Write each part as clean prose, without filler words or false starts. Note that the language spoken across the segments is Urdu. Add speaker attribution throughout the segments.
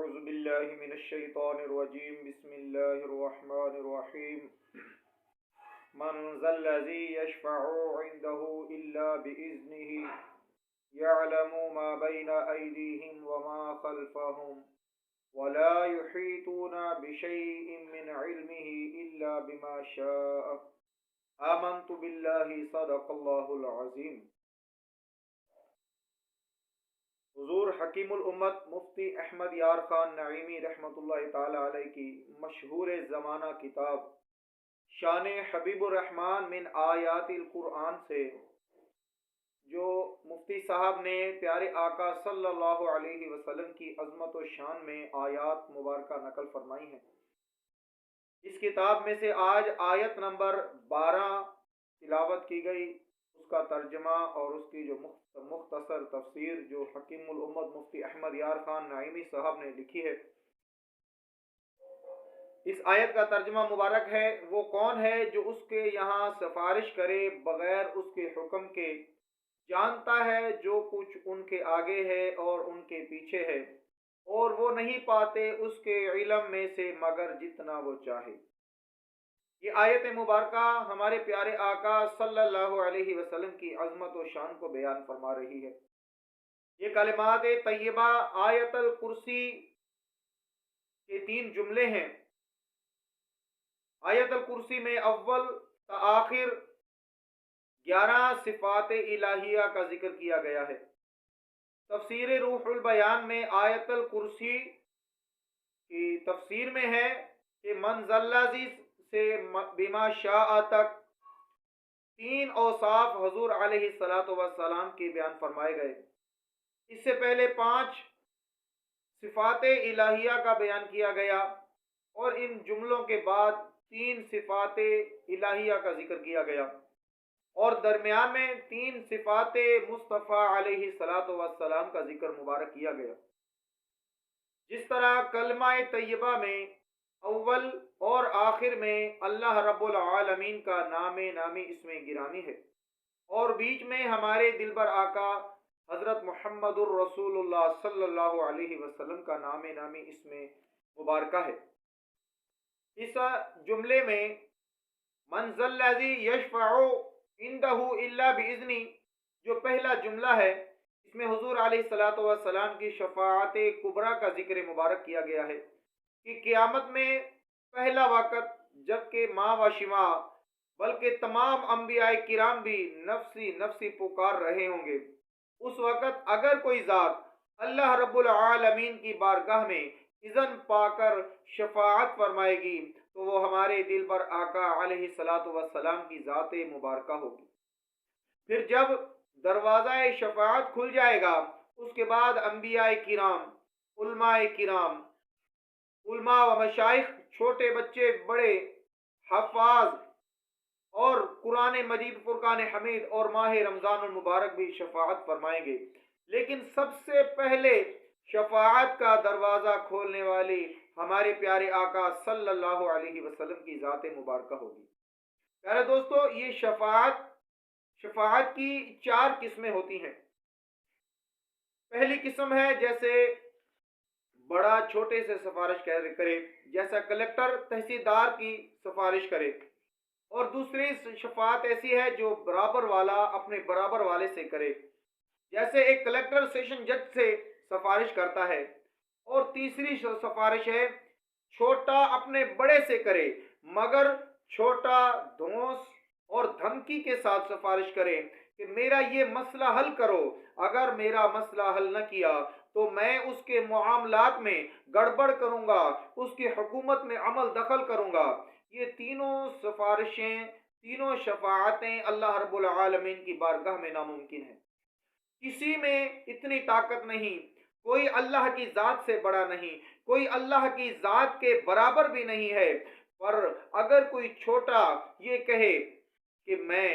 Speaker 1: أعوذ بالله من الشيطان الرجيم بسم الله الرحمن الرحيم من ذا الذي يشفع عنده إلا بإذنه يعلم ما بين أيديهم وما خلفهم ولا يحيطون بشيء من علمه إلا بما شاء آمنت بالله صدق الله العظيم۔ حضور حکیم الامت مفتی احمد یار خان نعیمی رحمۃ اللہ تعالی علیہ کی مشہور زمانہ کتاب شان حبیب الرحمن من آیات القرآن سے جو مفتی صاحب نے پیارے آقا صلی اللہ علیہ وسلم کی عظمت و شان میں آیات مبارکہ نقل فرمائی ہیں، اس کتاب میں سے آج آیت نمبر 12 تلاوت کی گئی، اس کا ترجمہ اور اس کی جو مختصر تفسیر جو حکیم الامت مفتی احمد یار خان نعیمی صاحب نے لکھی ہے۔ اس آیت کا ترجمہ مبارک ہے، وہ کون ہے جو اس کے یہاں سفارش کرے بغیر اس کے حکم کے، جانتا ہے جو کچھ ان کے آگے ہے اور ان کے پیچھے ہے، اور وہ نہیں پاتے اس کے علم میں سے مگر جتنا وہ چاہے۔ یہ آیت مبارکہ ہمارے پیارے آقا صلی اللہ علیہ وسلم کی عظمت و شان کو بیان فرما رہی ہے۔ یہ کلمات طیبہ آیت الکرسی کے 3 جملے ہیں۔ آیت الکرسی میں اول تا آخر 11 صفات الہیہ کا ذکر کیا گیا ہے۔ تفسیر روح البیان میں آیت الکرسی کی تفسیر میں ہے کہ من ذا الذی سے بما شاء تک 3 اوصاف حضور علیہ السلام کے بیان فرمائے گئے۔ اس سے پہلے 5 صفات الہیہ کا بیان کیا گیا اور ان جملوں کے بعد 3 صفات الہیہ کا ذکر کیا گیا، اور درمیان میں 3 صفات مصطفیٰ علیہ السلام کا ذکر مبارک کیا گیا۔ جس طرح کلمہ طیبہ میں اول اور آخر میں اللہ رب العالمین کا نامی اسم گرامی ہے، اور بیچ میں ہمارے دلبر آقا حضرت محمد الرسول اللہ صلی اللہ علیہ وسلم کا نامی اسم مبارکہ ہے۔ اس جملے میں من ذا الذی یشفع عندہ الا باذنہ جو پہلا جملہ ہے، اس میں حضور علیہ السلام کی شفاعت کبریٰ کا ذکر مبارک کیا گیا ہے کہ قیامت میں پہلا وقت جبکہ ماں و شما بلکہ تمام انبیاء کرام بھی نفسی نفسی پکار رہے ہوں گے، اس وقت اگر کوئی ذات اللہ رب العالمین کی بارگاہ میں اذن پا کر شفاعت فرمائے گی تو وہ ہمارے دل پر آقا علیہ السلام کی ذات مبارکہ ہوگی۔ پھر جب دروازہ شفاعت کھل جائے گا، اس کے بعد انبیاء کرام، علماء و مشائخ، چھوٹے بچے، بڑے حفاظ، اور قرآن مجید، فرقان حمید اور ماہ رمضان المبارک بھی شفاعت فرمائیں گے، لیکن سب سے پہلے شفاعت کا دروازہ کھولنے والی ہمارے پیارے آقا صلی اللہ علیہ وسلم کی ذات مبارکہ ہوگی۔ پیارے دوستو، یہ شفاعت کی 4 قسمیں ہوتی ہیں۔ پہلی قسم ہے جیسے بڑا چھوٹے سے سفارش کرے، جیسا کلیکٹر تحصیلدار کی سفارش کرے، اور دوسری شفاعت ایسی ہے جو برابر والا اپنے برابر والے سے کرے، جیسے ایک کلیکٹر سیشن جج سے سفارش کرتا ہے، اور تیسری سفارش ہے چھوٹا اپنے بڑے سے کرے، مگر چھوٹا دھونس اور دھمکی کے ساتھ سفارش کرے کہ میرا یہ مسئلہ حل کرو، اگر میرا مسئلہ حل نہ کیا تو میں اس کے معاملات میں گڑبڑ کروں گا، اس کی حکومت میں عمل دخل کروں گا۔ یہ تینوں سفارشیں، تینوں شفاعتیں اللہ رب العالمین کی بارگاہ میں ناممکن ہیں۔ کسی میں اتنی طاقت نہیں، کوئی اللہ کی ذات سے بڑا نہیں، کوئی اللہ کی ذات کے برابر بھی نہیں ہے، پر اگر کوئی چھوٹا یہ کہے کہ میں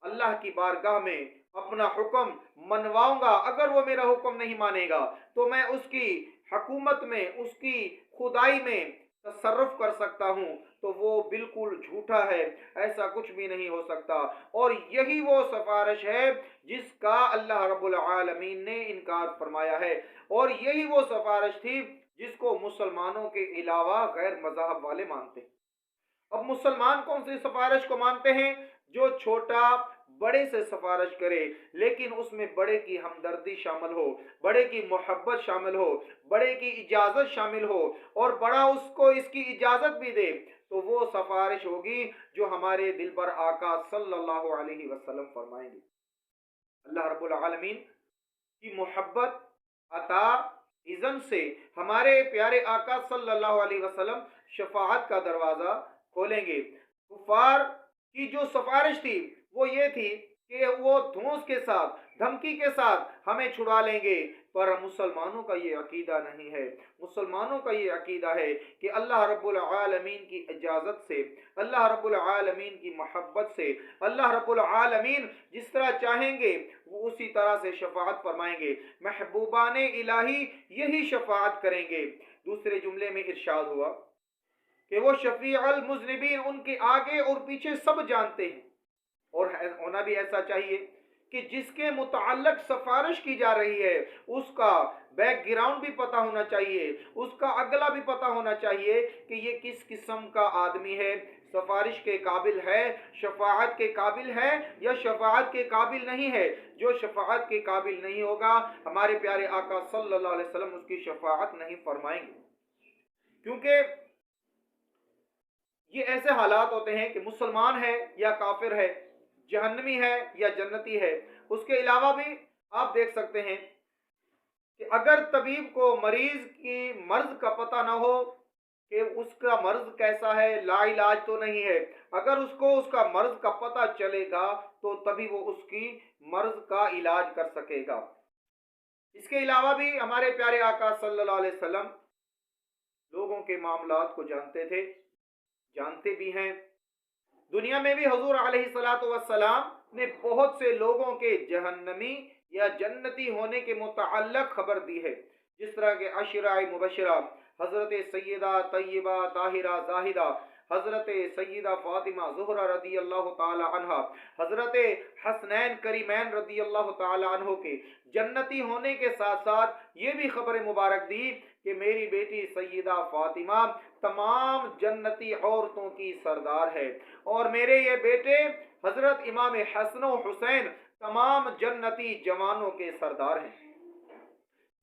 Speaker 1: اللہ کی بارگاہ میں اپنا حکم منواؤں گا، اگر وہ میرا حکم نہیں مانے گا تو میں اس کی حکومت میں، اس کی خدائی میں تصرف کر سکتا ہوں، تو وہ بالکل جھوٹا ہے، ایسا کچھ بھی نہیں ہو سکتا۔ اور یہی وہ سفارش ہے جس کا اللہ رب العالمین نے انکار فرمایا ہے، اور یہی وہ سفارش تھی جس کو مسلمانوں کے علاوہ غیر مذاہب والے مانتے ہیں۔ اب مسلمان کون سی سفارش کو مانتے ہیں؟ جو چھوٹا بڑے سے سفارش کرے، لیکن اس میں بڑے کی ہمدردی شامل ہو، بڑے کی محبت شامل ہو، بڑے کی اجازت شامل ہو، اور بڑا اس کو اس کی اجازت بھی دے، تو وہ سفارش ہوگی جو ہمارے دل پر آقا صلی اللہ علیہ وسلم فرمائیں گے۔ اللہ رب العالمین کی محبت، عطا، اذن سے ہمارے پیارے آقا صلی اللہ علیہ وسلم شفاعت کا دروازہ کھولیں گے۔ کفار کی جو سفارش تھی وہ یہ تھی کہ وہ دھونس کے ساتھ، دھمکی کے ساتھ ہمیں چھڑا لیں گے، پر مسلمانوں کا یہ عقیدہ نہیں ہے۔ مسلمانوں کا یہ عقیدہ ہے کہ اللہ رب العالمین کی اجازت سے، اللہ رب العالمین کی محبت سے، اللہ رب العالمین جس طرح چاہیں گے وہ اسی طرح سے شفاعت فرمائیں گے، محبوبان الہی یہی شفاعت کریں گے۔ دوسرے جملے میں ارشاد ہوا کہ وہ شفیع المذنبین، ان کے آگے اور پیچھے سب جانتے ہیں، اور ہونا بھی ایسا چاہیے کہ جس کے متعلق سفارش کی جا رہی ہے اس کا بیک گراؤنڈ بھی پتہ ہونا چاہیے، اس کا اگلا بھی پتہ ہونا چاہیے کہ یہ کس قسم کا آدمی ہے، سفارش کے قابل ہے، شفاعت کے قابل ہے یا شفاعت کے قابل نہیں ہے۔ جو شفاعت کے قابل نہیں ہوگا ہمارے پیارے آقا صلی اللہ علیہ وسلم اس کی شفاعت نہیں فرمائیں گے، کیونکہ یہ ایسے حالات ہوتے ہیں کہ مسلمان ہے یا کافر ہے، جہنمی ہے یا جنتی ہے۔ اس کے علاوہ بھی آپ دیکھ سکتے ہیں کہ اگر طبیب کو مریض کی مرض کا پتہ نہ ہو کہ اس کا مرض کیسا ہے، لا علاج تو نہیں ہے، اگر اس کو اس کا مرض کا پتہ چلے گا تو تبھی وہ اس کی مرض کا علاج کر سکے گا۔ اس کے علاوہ بھی ہمارے پیارے آقا صلی اللہ علیہ وسلم لوگوں کے معاملات کو جانتے تھے، جانتے بھی ہیں۔ دنیا میں بھی حضور علیہ الصلوۃ والسلام نے بہت سے لوگوں کے جہنمی یا جنتی ہونے کے متعلق خبر دی ہے، جس طرح کے عشرہ مبشرہ، حضرت سیدہ طیبہ طاہرہ زاہدہ، حضرت سیدہ فاطمہ زہرہ رضی اللہ تعالی عنہ، حضرت حسنین کریمین رضی اللہ تعالی عنہ کے جنتی ہونے کے ساتھ ساتھ یہ بھی خبر مبارک دی کہ میری بیٹی سیدہ فاطمہ تمام جنتی عورتوں کی سردار ہے، اور میرے یہ بیٹے حضرت امام حسن و حسین تمام جنتی جوانوں کے سردار ہیں۔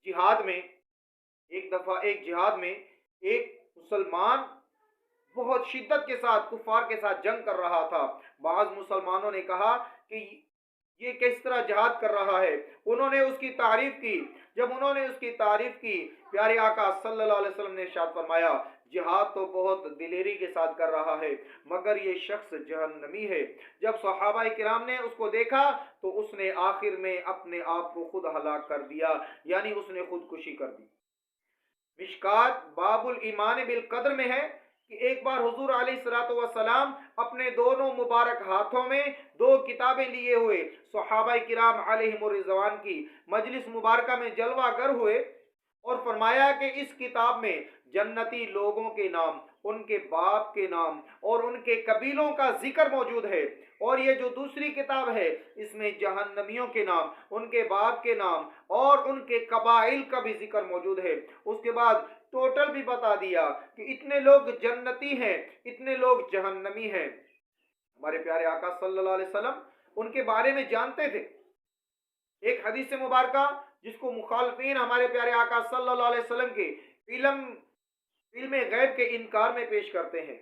Speaker 1: جہاد میں ایک دفعہ ایک جہاد میں ایک مسلمان بہت شدت کے ساتھ کفار کے ساتھ جنگ کر رہا تھا۔ بعض مسلمانوں نے کہا کہ یہ کس طرح جہاد کر رہا ہے، انہوں نے اس کی تعریف کی۔ جب انہوں نے اس کی تعریف کی، پیارے آقا صلی اللہ علیہ وسلم نے ارشاد فرمایا جہاد تو بہت دلیری کے ساتھ کر رہا ہے، مگر یہ شخص جہنمی ہے۔ جب صحابہ کرام نے اس کو دیکھا تو اس نے آخر میں اپنے آپ کو خود ہلاک کر دیا، یعنی اس نے خودکشی کر دی۔ مشکات باب الایمان بالقدر میں ہے کہ ایک بار حضور علیہ الصلوۃ والسلام اپنے دونوں مبارک ہاتھوں میں دو کتابیں لیے ہوئے صحابہ کرام علیہم الرضوان کی مجلس مبارکہ میں جلوہ گر ہوئے، اور فرمایا کہ اس کتاب میں جنتی لوگوں کے نام، ان کے باپ کے نام اور ان کے قبیلوں کا ذکر موجود ہے، اور یہ جو دوسری کتاب ہے اس میں جہنمیوں کے نام، ان کے باپ کے نام اور ان کے قبائل کا بھی ذکر موجود ہے۔ اس کے بعد ٹوٹل بھی بتا دیا کہ اتنے لوگ جنتی ہیں، اتنے لوگ جہنمی ہیں۔ ہمارے پیارے آقا صلی اللہ علیہ وسلم ان کے بارے میں جانتے تھے۔ ایک حدیث مبارکہ جس کو مخالفین ہمارے پیارے آقا صلی اللہ علیہ وسلم کے علم غیب کے انکار میں پیش کرتے ہیں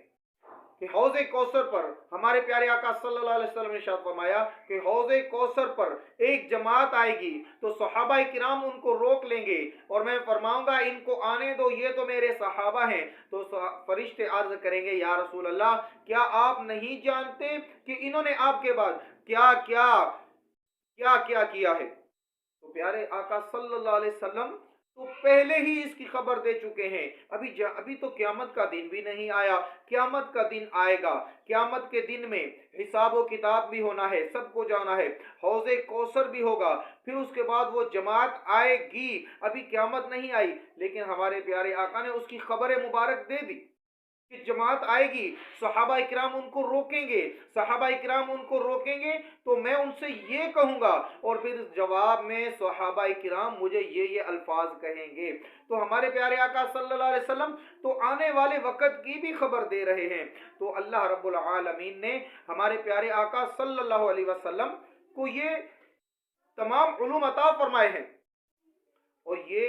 Speaker 1: کہ حوض کوثر پر ہمارے پیارے آقا صلی اللہ علیہ وسلم نے ارشاد فرمایا کہ حوض کوثر پر ایک جماعت آئے گی تو صحابہ کرام ان کو روک لیں گے، اور میں فرماؤں گا ان کو آنے دو، یہ تو میرے صحابہ ہیں۔ تو فرشتے عرض کریں گے یا رسول اللہ، کیا آپ نہیں جانتے کہ انہوں نے آپ کے بعد کیا کیا ہے؟ تو پیارے آقا صلی اللہ علیہ وسلم تو پہلے ہی اس کی خبر دے چکے ہیں۔ ابھی تو قیامت کا دن بھی نہیں آیا، قیامت کا دن آئے گا، قیامت کے دن میں حساب و کتاب بھی ہونا ہے، سب کو جانا ہے، حوض کوثر بھی ہوگا، پھر اس کے بعد وہ جماعت آئے گی۔ ابھی قیامت نہیں آئی لیکن ہمارے پیارے آقا نے اس کی خبر مبارک دے دی۔ کہ جماعت آئے گی، صحابہ اکرام ان کو روکیں گے تو میں ان سے یہ کہوں گا، اور پھر جواب میں صحابہ اکرام مجھے یہ الفاظ کہیں گے۔ تو ہمارے پیارے آقا صلی اللہ علیہ وسلم تو آنے والے وقت کی بھی خبر دے رہے ہیں۔ تو اللہ رب العالمین نے ہمارے پیارے آقا صلی اللہ علیہ وسلم کو یہ تمام علوم عطا فرمائے ہیں، اور یہ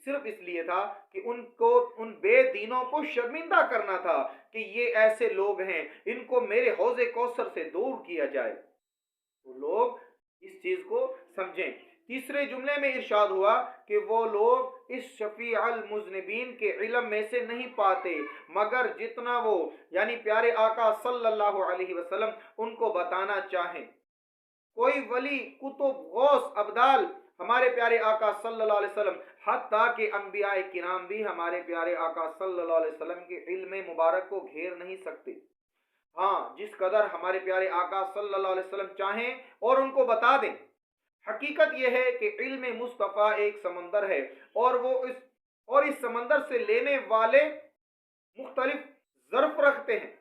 Speaker 1: صرف اس لیے تھا کہ ان بے دینوں کو شرمندہ کرنا تھا کہ یہ ایسے لوگ ہیں، ان کو میرے حوض کوثر سے دور کیا جائے، تو لوگ اس چیز کو سمجھیں۔ تیسرے جملے میں ارشاد ہوا کہ وہ لوگ اس شفیع المذنبین کے علم میں سے نہیں پاتے مگر جتنا وہ یعنی پیارے آقا صلی اللہ علیہ وسلم ان کو بتانا چاہیں۔ کوئی ولی، کتب، غوث، ابدال ہمارے پیارے آقا صلی اللہ علیہ وسلم، حتیٰ کہ انبیاء کرام بھی ہمارے پیارے آقا صلی اللہ علیہ وسلم کے علم مبارک کو گھیر نہیں سکتے۔ ہاں، جس قدر ہمارے پیارے آقا صلی اللہ علیہ وسلم چاہیں اور ان کو بتا دیں۔ حقیقت یہ ہے کہ علم مصطفیٰ ایک سمندر ہے، اور اس سمندر سے لینے والے مختلف ظرف رکھتے ہیں۔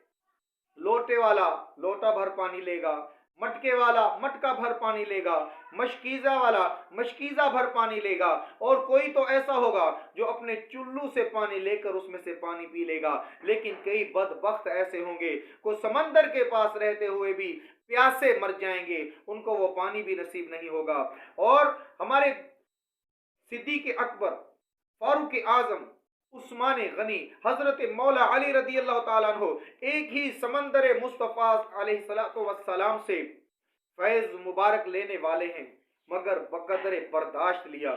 Speaker 1: لوٹے والا لوٹا بھر پانی لے گا، مٹکے والا مٹکا بھر پانی لے گا، مشکیزہ والا مشکیزہ بھر پانی لے گا، اور کوئی تو ایسا ہوگا جو اپنے چلو سے پانی لے کر اس میں سے پانی پی لے گا۔ لیکن کئی بدبخت ایسے ہوں گے کہ سمندر کے پاس رہتے ہوئے بھی پیاسے مر جائیں گے، ان کو وہ پانی بھی نصیب نہیں ہوگا۔ اور ہمارے صدیق اکبر، فاروق اعظم، عثمان غنی، حضرت مولا علی رضی اللہ تعالیٰ عنہ ایک ہی سمندر مصطفیٰ علیہ السلام سے فیض مبارک لینے والے ہیں، مگر بقدر برداشت لیا۔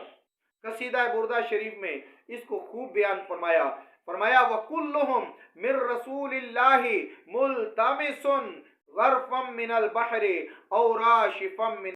Speaker 1: قصیدہ بردہ شریف میں اس کو خوب بیان فرمایا۔ وَكُلُّهُمْ مِن رَسُولِ اللَّهِ مُلْتَمِسٌ غَرْفًا مِنَ الْبَحْرِ أَوْ رَاشِفًا مِنَ